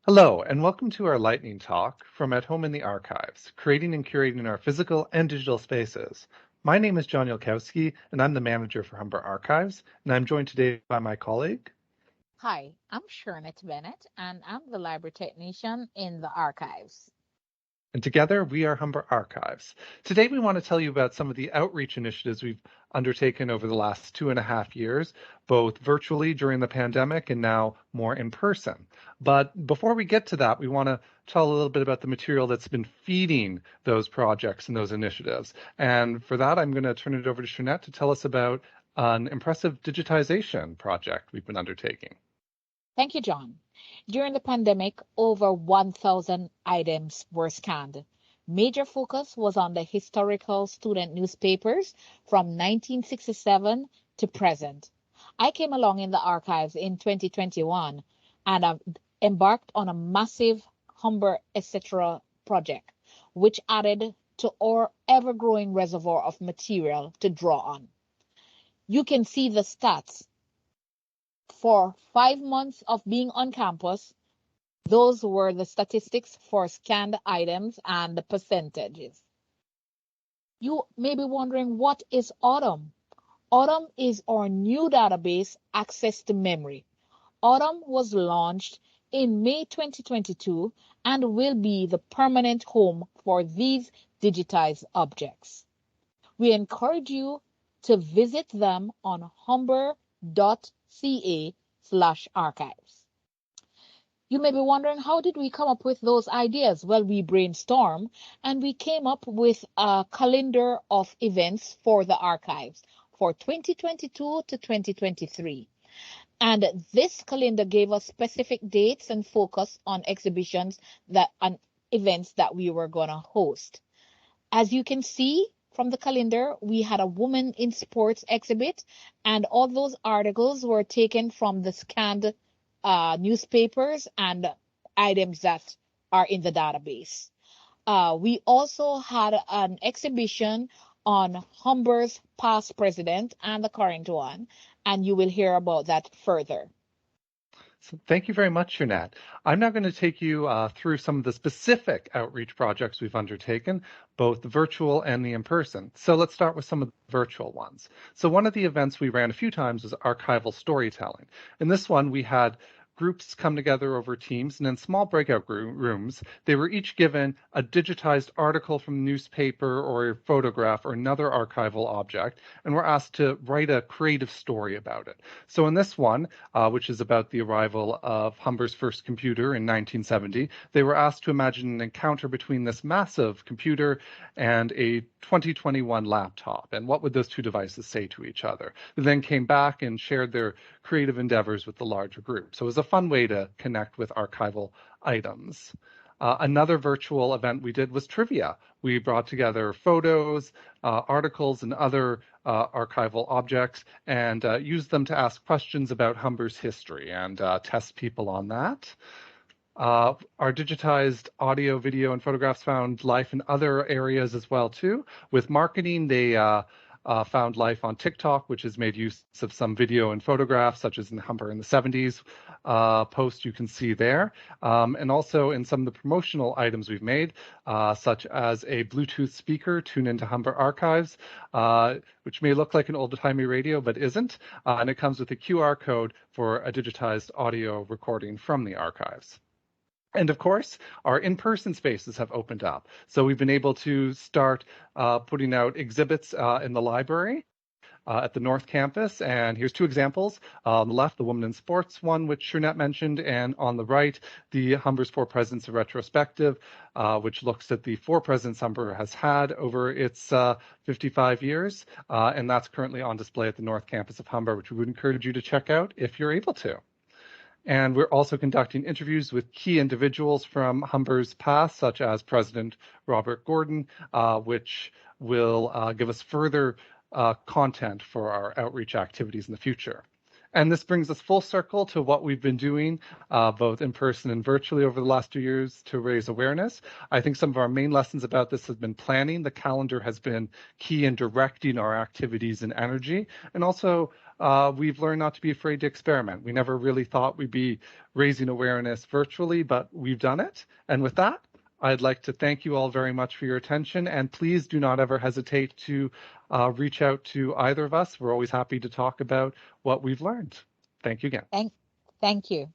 Hello, and welcome to our lightning talk from At Home in the Archives, creating and curating our physical and digital spaces. My name is John Yolkowski, and I'm the manager for Humber Archives, and I'm joined today by my colleague. Hi, I'm Shernett Bennett, and I'm the library technician in the archives. And together we are Humber Archives. Today we want to tell you about some of the outreach initiatives we've undertaken over the last 2.5 years, both virtually during the pandemic and now more in person. But before we get to that, we want to tell a little bit about the material that's been feeding those projects and those initiatives. And for that, I'm going to turn it over to Shernett to tell us about an impressive digitization project we've been undertaking. Thank you, John. During the pandemic, over 1,000 items were scanned. Major focus was on the historical student newspapers from 1967 to present. I came along in the archives in 2021 and I've embarked on a massive Humber etc. project, which added to our ever-growing reservoir of material to draw on. You can see the stats. For 5 months of being on campus, those were the statistics for scanned items and the percentages. You may be wondering, what is Autumn? Autumn is our new database, Access to Memory. Autumn was launched in May 2022 and will be the permanent home for these digitized objects. We encourage you to visit them on humber.ca/archives. You may be wondering, how did we come up with those ideas? Well, we brainstormed and we came up with a calendar of events for the archives for 2022 to 2023. And this calendar gave us specific dates and focus on exhibitions and events that we were going to host. As you can see from the calendar, we had a woman in sports exhibit, and all those articles were taken from the scanned newspapers and items that are in the database. We also had an exhibition on Humber's past president and the current one, and you will hear about that further. So thank you very much, Shernett. I'm now going to take you through some of the specific outreach projects we've undertaken, both the virtual and the in-person. So let's start with some of the virtual ones. So one of the events we ran a few times was archival storytelling. In this one, we had groups come together over teams, and in small breakout rooms, they were each given a digitized article from a newspaper or a photograph or another archival object, and were asked to write a creative story about it. So in this one, which is about the arrival of Humber's first computer in 1970, they were asked to imagine an encounter between this massive computer and a 2021 laptop, and what would those two devices say to each other? They then came back and shared their creative endeavors with the larger group. So it was a fun way to connect with archival items. Another virtual event we did was trivia. We brought together photos, articles, and other archival objects and used them to ask questions about Humber's history and test people on that. Our digitized audio, video, and photographs found life in other areas as well, too. With marketing, they found life on TikTok, which has made use of some video and photographs, such as in Humber in the 70s post you can see there. And also in some of the promotional items we've made, such as a Bluetooth speaker tuned into Humber Archives, which may look like an old-timey radio, but isn't. And it comes with a QR code for a digitized audio recording from the archives. And of course, our in-person spaces have opened up. So we've been able to start putting out exhibits in the library at the North Campus. And here's two examples. On the left, the Women in Sports one, which Shernett mentioned, and on the right, the Humber's Four Presidents, a retrospective, which looks at the four presidents Humber has had over its 55 years. And that's currently on display at the North Campus of Humber, which we would encourage you to check out if you're able to. And we're also conducting interviews with key individuals from Humber's past, such as President Robert Gordon, which will give us further content for our outreach activities in the future. And this brings us full circle to what we've been doing, both in person and virtually over the last 2 years to raise awareness. I think some of our main lessons about this have been planning. The calendar has been key in directing our activities and energy, and also we've learned not to be afraid to experiment. We never really thought we'd be raising awareness virtually, but we've done it. And with that, I'd like to thank you all very much for your attention, and please do not ever hesitate to reach out to either of us. We're always happy to talk about what we've learned. Thank you again. Thank you.